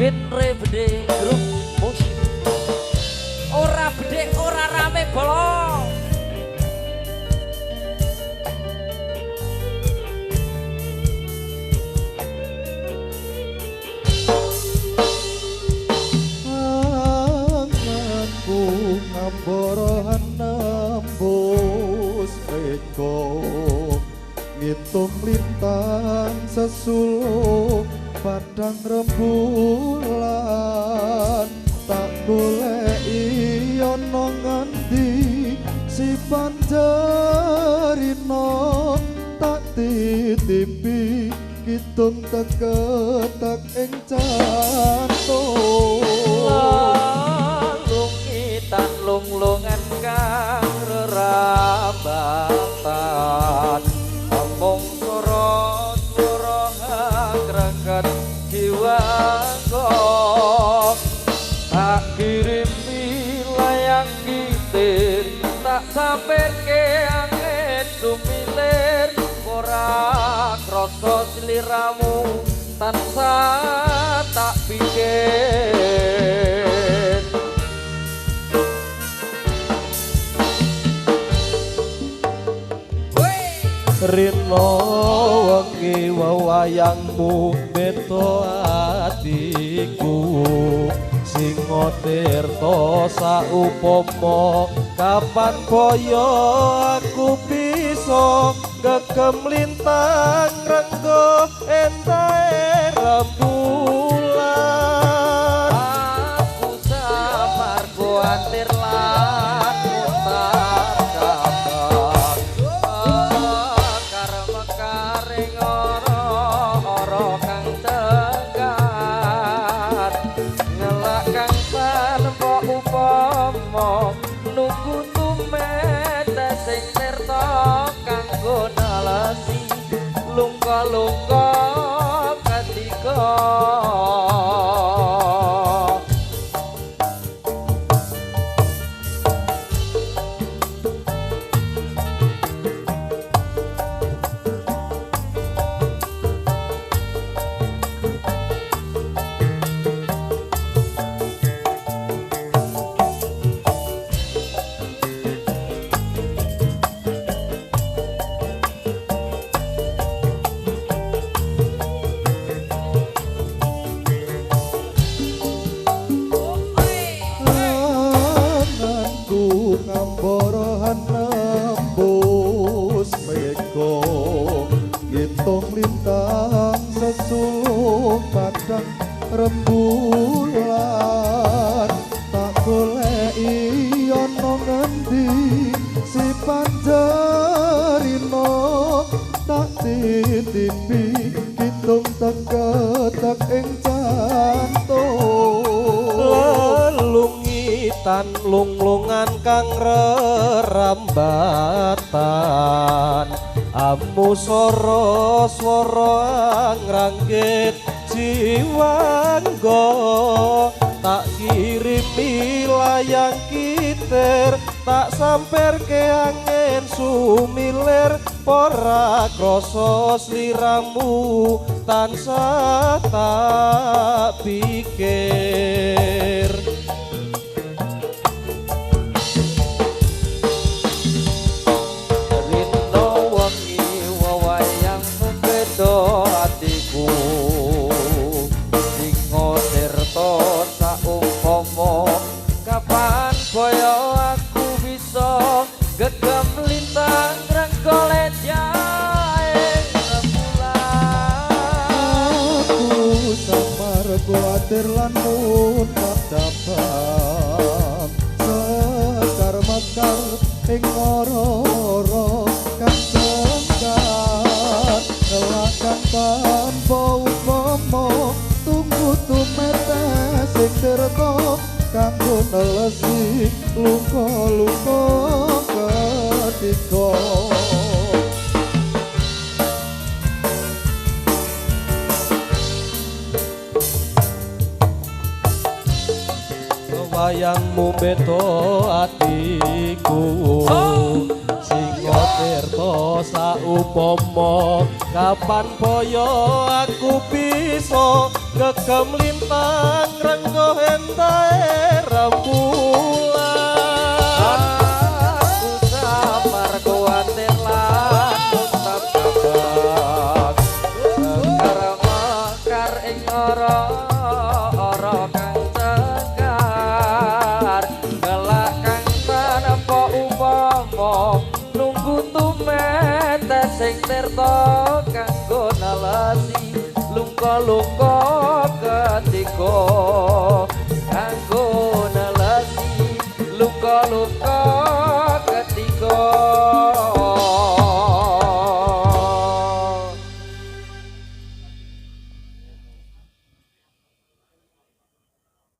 genre bedhe grup musik ora bedhe ora rame bolong anganku ngamborohan nembus beko ngitung lintang sesuluk padang rembulan tak goleki ana ngendi si panjerino tak titipi kitung teketek ing jantung lungitan lunglungan kang rerambatan omong swara greget jiwaku tak kirimi layang kitir tak samperke angin sumilir ora krasa sliramu tansah tak pikir Rino wengi wewayangmu beto atiku Singo tirta saupama kapan boyo aku bisa gegem lintang renggo entae rembulan aku samar kuatir lan mutar kabar karma karing ora kang cegat ngelak kang tanpa upama nunggu tumete sing tirta kanggo nalesi lungka-lungka ketika ngamborohan nembus meko ngitung lintang sesuluk padang rembulan tak goleki ana ngendi si panjerino tak titipi kitung teketek ing jantung lungitan lunglungan kang rerambatan amu swara ngranggit jiwanggo tak kirimi layang kitir tak samperke angin sumilir ora krasa sliramu tansah tak pikir atiku singo tirta saumpama kapan boyo aku bisa gegem lintang renggolet jae rembulan aku samar kuatir lan mutak dabang sekar mekar ing ora-ora kang sengkar kelakan tanpa upama tunggu tumete sing tirta kanggo nelesi luka-luka ketika wayangmu beto atiku singo tirta saupama kapan boyo aku bisa gegem lintang renggo entae rembulan aku samar kuatir lan tetap kabak sekar mekar ing ora kang tegar gelak kang tanpa upama nunggu tumete sing tirta kanggo nalasi luka-luka ketika